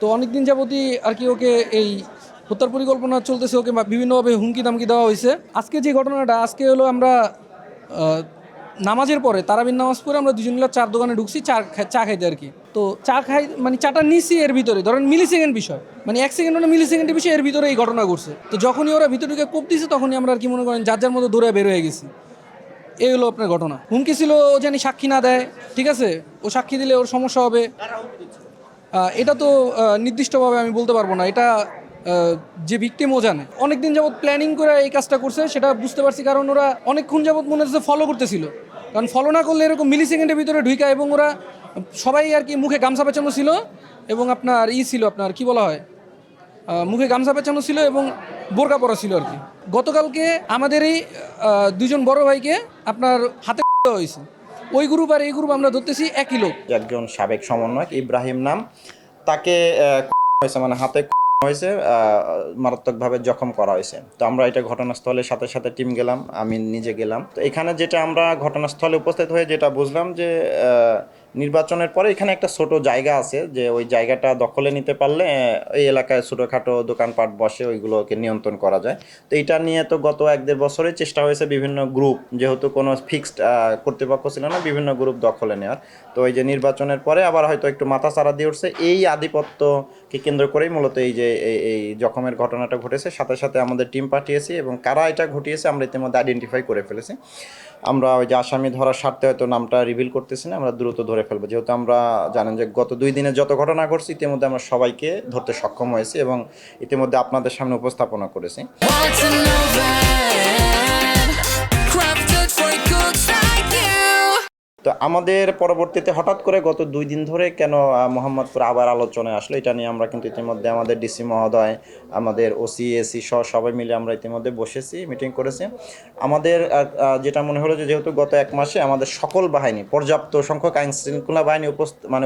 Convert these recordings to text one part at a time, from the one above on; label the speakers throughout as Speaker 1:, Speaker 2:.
Speaker 1: তো অনেক দিন যাবতই আর কি ওকে এই হত্যার পরিকল্পনা চলতেছে, ওকে বিভিন্নভাবে হুমকি দামকি দেওয়া হয়েছে। আজকে যে ঘটনাটা, আজকে হলো আমরা আহ, নামাজের পরে তারাবির নামাজ পড়ে আমরা দুজন মিলে চার দোকানে ঢুকছি চা খাইতে আর কি। তো চা খাই মানে চাটা নিছি, এর ভিতরে ধরেন মিলি সেকেন্ড বিষয়, মানে 1 সেকেন্ড মানে মিলি সেকেন্ডের বিষয়, এর ভিতরে এই ঘটনা ঘটছে। তো যখনই ওরা ভিতরে ঢুকে কোপ দিছে তখনই আমরা আর কি মনে করেন যার যার মতো দৌড়ে বের হয়ে গেছি। এই হলো আপনার ঘটনা। হুমকি ছিল ও জানি সাক্ষী না দেয়, ঠিক আছে, ও সাক্ষী দিলে ওর সমস্যা হবে। এটা তো নির্দিষ্টভাবে আমি বলতে পারবো না, এটা যে ভিকটিম ও জানে। অনেক দিন যাবৎ প্ল্যানিং করে এই কাজটা করছে সেটা বুঝতে পারছি, কারণ ওরা অনেকক্ষণ যাবৎ মনে হচ্ছে ফলো করতেছিল। কারণ ফলো না করলে এরকম মিলি সেকেন্ডের ভিতরে ঢুকা, এবং ওরা সবাই আর কি মুখে গামছা পেঁচানো ছিল, এবং আপনার ছিল আপনার কি বলা হয়, মুখে গামছা পেঁচানো ছিল এবং বোরকা পরা ছিল আর কি। গতকালকে আমাদেরই দুজন বড় ভাইকে আপনার হাতে হয়েছে। ওই গ্রুপ আর এই গ্রুপ আমরা ধরতেছি একই লোক।
Speaker 2: একজন সাবেক সমন্বয়ক ইব্রাহিম নাম, তাকে হয়েছে মানে হাতে হয়েছে, মারাত্মকভাবে জখম করা হয়েছে। তো আমরা এটা ঘটনাস্থলে সাথে সাথে টিম গেলাম, আমি নিজে গেলাম। তো এখানে যেটা আমরা ঘটনাস্থলে উপস্থিত হয়ে যেটা বুঝলাম যে নির্বাচনের পরে এখানে একটা ছোট জায়গা আছে, যে ওই জায়গাটা দখলে নিতে পারলে এই এলাকায় ছোটোখাটো দোকানপাট বসে, ওইগুলোকে নিয়ন্ত্রণ করা যায়। তো এটা নিয়ে তো গত 1-1.5 বছরে চেষ্টা হয়েছে বিভিন্ন গ্রুপ, যেহেতু কোনো ফিক্সড কর্তৃপক্ষ ছিল না, বিভিন্ন গ্রুপ দখলে নেওয়ার। তো এই যে নির্বাচনের পরে আবার হয়তো একটু মাথাচাড়া দিয়ে উঠছে, এই আধিপত্যকে কেন্দ্র করেই মূলত এই যে এই জখমের ঘটনাটা ঘটেছে। সাথে সাথে আমাদের টিম পাঠিয়েছি এবং কারা এটা ঘটিয়েছে আমরা ইতিমধ্যে আইডেন্টিফাই করে ফেলেছি। আমরা ওই যে আসামি ধরার স্বার্থে হয়তো নামটা রিভিল করতেছি না, আমরা দ্রুত ধরে ফেলবো, যেহেতু আমরা জানেন যে গত 2 দিনে যত ঘটনা ঘটছে ইতিমধ্যে আমরা সবাইকে ধরতে সক্ষম হয়েছি এবং ইতিমধ্যে আপনাদের সামনে উপস্থাপনা করেছি। তো আমাদের পরবর্তীতে হঠাৎ করে গত 2 দিন ধরে কেন মোহাম্মদপুর আবার আলোচনায় আসলো, এটা নিয়ে আমরা কিন্তু ইতিমধ্যে আমাদের ডিসি মহোদয়, আমাদের ওসি এসি সহ সবাই মিলে আমরা ইতিমধ্যে বসেছি, মিটিং করেছি। আমাদের যেটা মনে হলো যে যেহেতু গত 1 মাসে আমাদের সকল বাহিনী, পর্যাপ্ত সংখ্যক আইন শৃঙ্খলা বাহিনী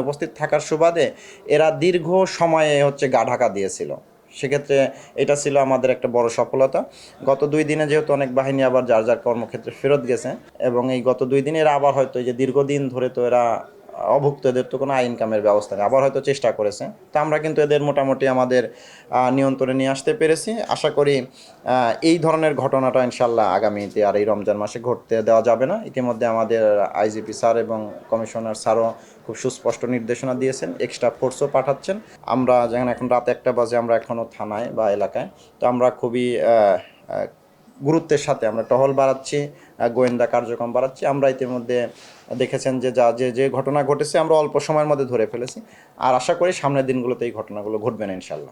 Speaker 2: উপস্থিত থাকার সুবাদে এরা দীর্ঘ সময়ে গা ঢাকা দিয়েছিল। সেক্ষেত্রে এটা ছিল আমাদের একটা বড় সফলতা। গত 2 দিনে যেহেতু অনেক বাহিনী আবার যার যার কর্মক্ষেত্রে ফেরত গেছে, এবং এই গত 2 দিনে এরা আবার হয়তো এই যে দীর্ঘদিন ধরে তো এরা অভুক্ত, এদের তো কোনো আইন কামের ব্যবস্থা নেই, আবার হয়তো চেষ্টা করেছে। তা আমরা কিন্তু এদের মোটামুটি আমাদের নিয়ন্ত্রণে নিয়ে আসতে পেরেছি। আশা করি এই ধরনের ঘটনাটা ইনশাল্লাহ আগামীতে আর এই রমজান মাসে ঘটতে দেওয়া যাবে না। ইতিমধ্যে আমাদের আইজিপি স্যার এবং কমিশনার স্যারও খুব সুস্পষ্ট নির্দেশনা দিয়েছেন, এক্সট্রা ফোর্সও পাঠাচ্ছেন। আমরা যেখানে এখন রাত 1টা বাজে, আমরা এখনও থানায় বা এলাকায়, তো আমরা খুবই গুরুত্বের সাথে আমরা টহল বাড়াচ্ছি, গোয়েন্দা কার্যক্রম বাড়াচ্ছি। আমরা ইতিমধ্যে দেখেছেন যে যে ঘটনা ঘটেছে আমরা অল্প সময়ের মধ্যে ধরে ফেলেছি, আর আশা করি সামনের দিনগুলোতে এই ঘটনাগুলো ঘটবে না ইনশাল্লাহ।